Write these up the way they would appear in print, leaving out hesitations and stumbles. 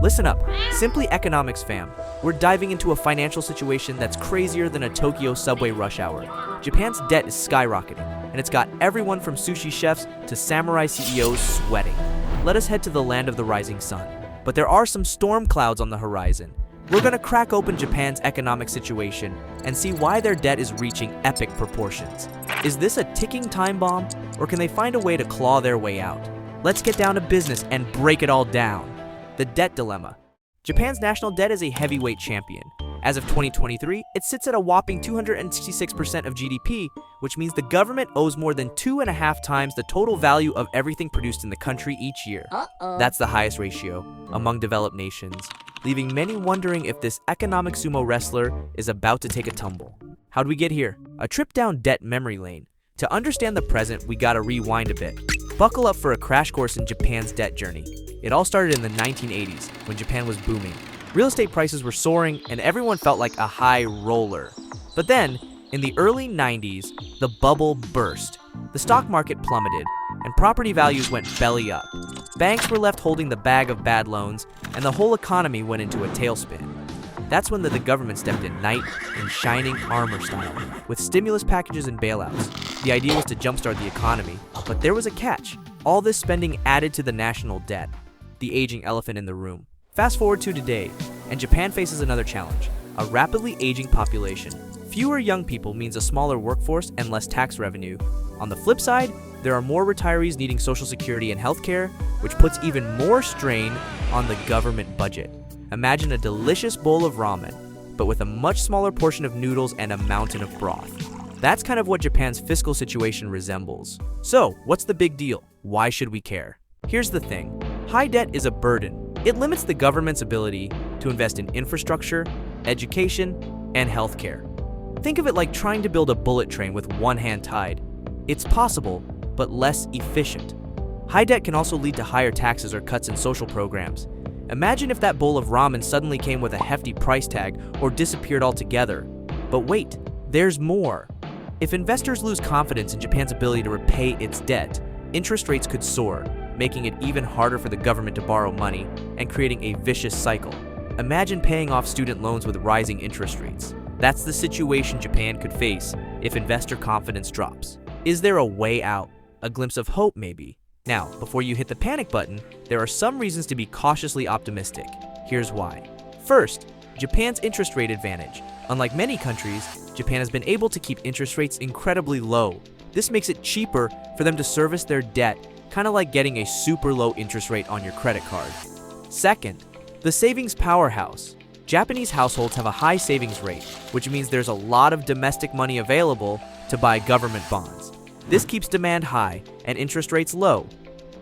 Listen up, Simply Economics fam. We're diving into a financial situation that's crazier than a Tokyo subway rush hour. Japan's debt is skyrocketing, and it's got everyone from sushi chefs to samurai CEOs sweating. Let us head to the land of the rising sun. But there are some storm clouds on the horizon. We're gonna crack open Japan's economic situation and see why their debt is reaching epic proportions. Is this a ticking time bomb, or can they find a way to claw their way out? Let's get down to business and break it all down. The debt dilemma. Japan's national debt is a heavyweight champion. As of 2023, it sits at a whopping 266% of GDP, which means the government owes more than 2.5 times the total value of everything produced in the country each year. That's the highest ratio among developed nations, leaving many wondering if this economic sumo wrestler is about to take a tumble. How'd we get here? A trip down debt memory lane. To understand the present, we gotta rewind a bit. Buckle up for a crash course in Japan's debt journey. It all started in the 1980s, when Japan was booming. Real estate prices were soaring, and everyone felt like a high roller. But then, in the early 90s, the bubble burst. The stock market plummeted, and property values went belly up. Banks were left holding the bag of bad loans, and the whole economy went into a tailspin. That's when the government stepped in knight in shining armor style, with stimulus packages and bailouts. The idea was to jumpstart the economy, but there was a catch. All this spending added to the national debt, the aging elephant in the room. Fast forward to today, and Japan faces another challenge, a rapidly aging population. Fewer young people means a smaller workforce and less tax revenue. On the flip side, there are more retirees needing Social Security and healthcare, which puts even more strain on the government budget. Imagine a delicious bowl of ramen, but with a much smaller portion of noodles and a mountain of broth. That's kind of what Japan's fiscal situation resembles. So, what's the big deal? Why should we care? Here's the thing. High debt is a burden. It limits the government's ability to invest in infrastructure, education, and healthcare. Think of it like trying to build a bullet train with one hand tied. It's possible, but less efficient. High debt can also lead to higher taxes or cuts in social programs. Imagine if that bowl of ramen suddenly came with a hefty price tag or disappeared altogether. But wait, there's more. If investors lose confidence in Japan's ability to repay its debt, interest rates could soar, making it even harder for the government to borrow money and creating a vicious cycle. Imagine paying off student loans with rising interest rates. That's the situation Japan could face if investor confidence drops. Is there a way out? A glimpse of hope, maybe? Now, before you hit the panic button, there are some reasons to be cautiously optimistic. Here's why. First, Japan's interest rate advantage. Unlike many countries, Japan has been able to keep interest rates incredibly low. This makes it cheaper for them to service their debt, kind of like getting a super low interest rate on your credit card. Second, the savings powerhouse. Japanese households have a high savings rate, which means there's a lot of domestic money available to buy government bonds. This keeps demand high and interest rates low.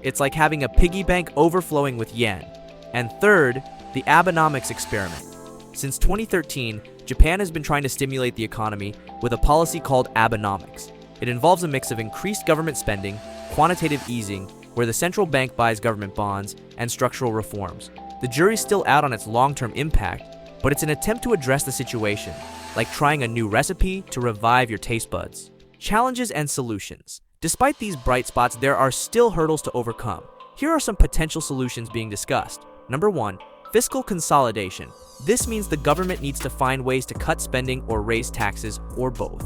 It's like having a piggy bank overflowing with yen. And third, the Abenomics experiment. Since 2013, Japan has been trying to stimulate the economy with a policy called Abenomics. It involves a mix of increased government spending, quantitative easing, where the central bank buys government bonds, and structural reforms. The jury's still out on its long-term impact, but it's an attempt to address the situation, like trying a new recipe to revive your taste buds. Challenges and solutions. Despite these bright spots, there are still hurdles to overcome. Here are some potential solutions being discussed. Number 1, fiscal consolidation. This means the government needs to find ways to cut spending or raise taxes, or both.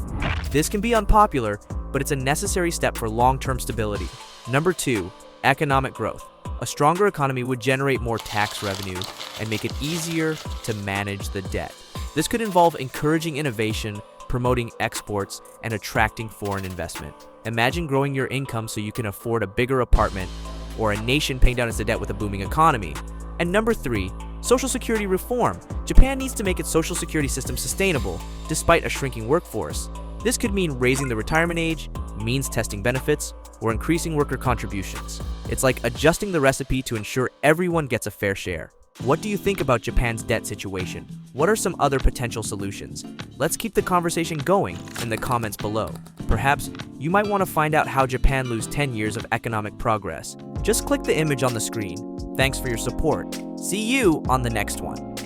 This can be unpopular, but it's a necessary step for long-term stability. Number 2, economic growth. A stronger economy would generate more tax revenue and make it easier to manage the debt. This could involve encouraging innovation, promoting exports, and attracting foreign investment. Imagine growing your income so you can afford a bigger apartment, or a nation paying down its debt with a booming economy. And number 3, Social Security reform. Japan needs to make its social security system sustainable, despite a shrinking workforce. This could mean raising the retirement age, means testing benefits, or increasing worker contributions. It's like adjusting the recipe to ensure everyone gets a fair share. What do you think about Japan's debt situation? What are some other potential solutions? Let's keep the conversation going in the comments below. Perhaps you might want to find out how Japan lose 10 years of economic progress. Just click the image on the screen. Thanks for your support. See you on the next one.